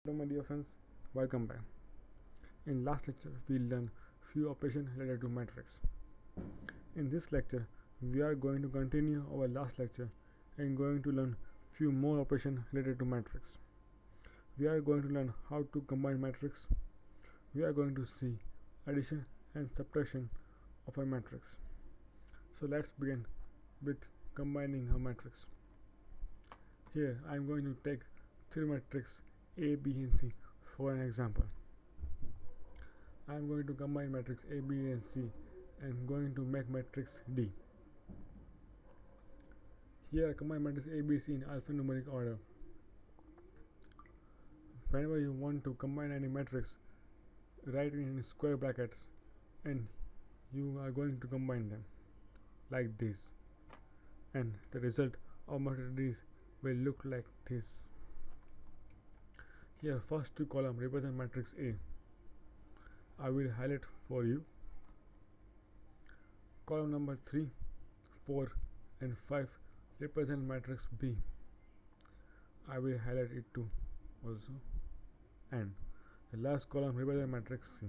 Hello my dear friends, welcome back. In last lecture we learned few operations related to matrix. In this lecture we are going to continue our last lecture and going to learn few more operations related to matrix. We are going to learn how to combine matrix. We are going to see addition and subtraction of a matrix. So let's begin with combining a matrix. Here I am going to take three matrices A, B and C for an example. I am going to combine matrix A, B and C and going to make matrix D. Here I combine matrix A, B, C in alphanumeric order. Whenever you want to combine any matrix, write it in square brackets and you are going to combine them like this, and the result of matrix D will look like this. Here first two columns represent matrix A. I will highlight for you. Column number 3, 4 and 5 represent matrix B. I will highlight it too also. And the last column represents matrix C.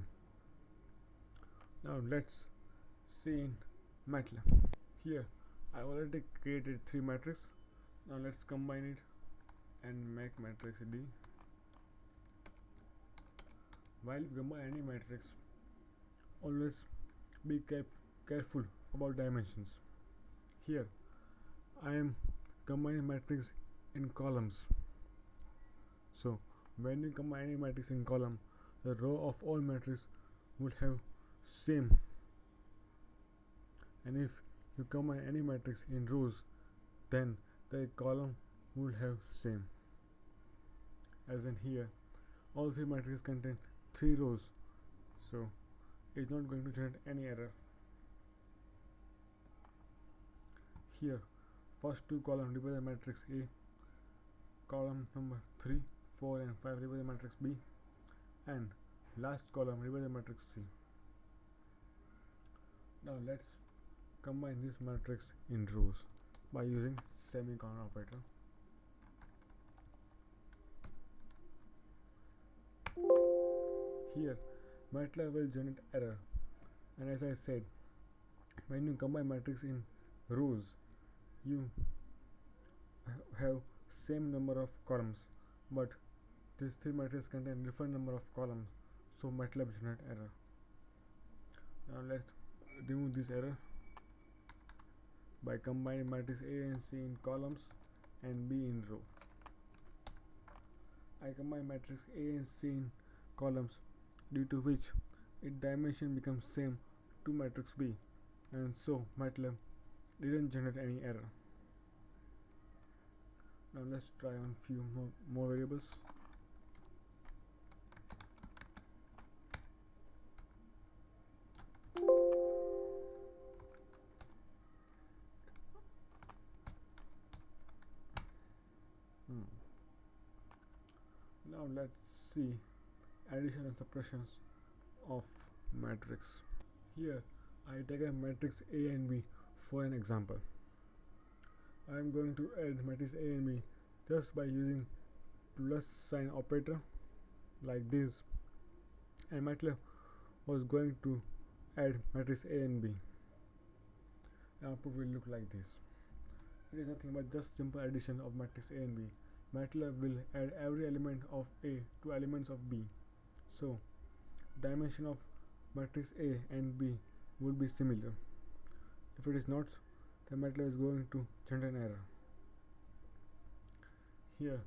Now let's see in MATLAB. Here I already created three matrices. Now let's combine it and make matrix D. While you combine any matrix, always be careful about dimensions. Here I am combining matrix in columns. So when you combine any matrix in column, the row of all matrix would have same, and if you combine any matrix in rows, then the column would have same. As in here, all three matrices contain 3 rows, so it's not going to generate any error. Here first two columns represent matrix A, column number 3, 4 and 5 represent matrix B, and last column represent matrix C. Now let's combine this matrix in rows by using semicolon operator. Here MATLAB will generate error, and as I said, when you combine matrix in rows, you have same number of columns, but these three matrices contain different number of columns, so MATLAB generate error. Now let's remove this error by combining matrix A and C in columns and B in row. I combine matrix A and C in columns, due to which its dimension becomes same to matrix B, and so MATLAB didn't generate any error. Now let's try on few more variables. Now let's see addition and subtractions of matrix. Here I take a matrix A and B for an example. I am going to add matrix A and B just by using plus sign operator like this, and MATLAB was going to add matrix A and B. The output will look like this. It is nothing but just simple addition of matrix A and B. MATLAB will add every element of A to elements of B, so dimension of matrix A and B would be similar. If it is not, the MATLAB is going to generate an error. Here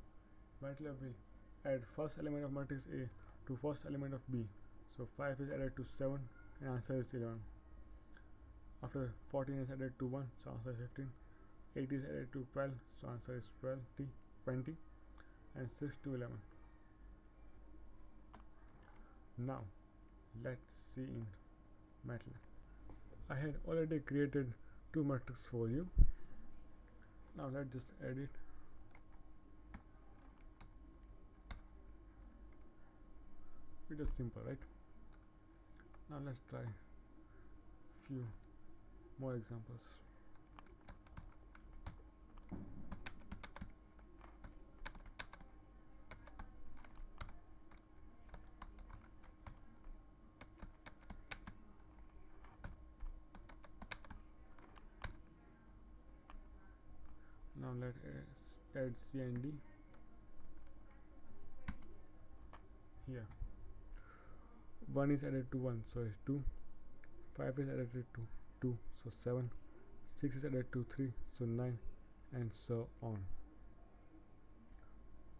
MATLAB will add first element of matrix A to first element of B, so 5 is added to 7 and answer is 11. After 14 is added to 1, so answer is 15. 8 is added to 12, so answer is 20, and 6 to 11. Now let's see in MATLAB. I had already created two matrices for you. Now let's just edit. It is simple, right? Now let's try few more examples. Now let's add C and D here. 1 is added to 1, so it's 2. 5 is added to 2, so 7. 6 is added to 3, so 9, and so on.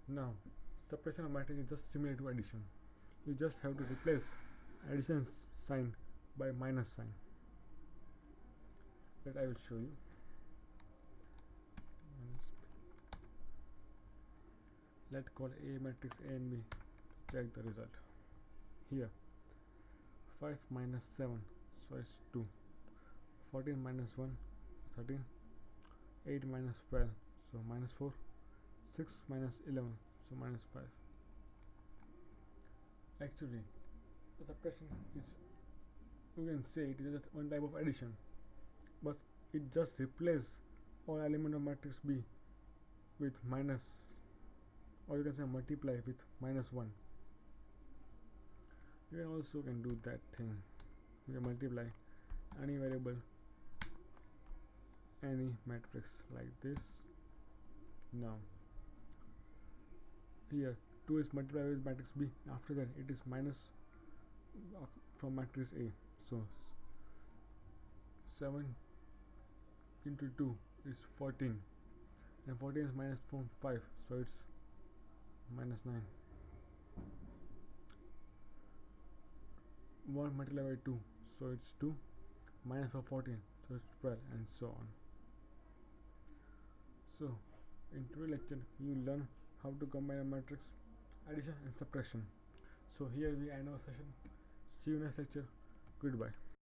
Now subtraction of matrix is just similar to addition. You just have to replace addition sign by minus sign. That I will show you. Let's call A matrix A and B to check the result. Here 5 minus 7, so it's 2. 14 minus 1, 13. 8 minus 12, so minus 4. 6 minus 11, so minus 5. Actually, the subtraction is, you can say it is just one type of addition, but it just replaces all element of matrix B with minus, or you can say multiply with minus 1. You can also do that thing. You can multiply any variable, any matrix like this. Now here 2 is multiplied with matrix B. After that it is minus from matrix A. So 7 into 2 is 14, and 14 is minus from 5, so it's minus 9. 1 multiplied by 2, so it's 2. Minus of 14, so it's 12, and so on. So in today's lecture you learn how to combine a matrix, addition and subtraction. So here we end our session. See you next lecture. Goodbye.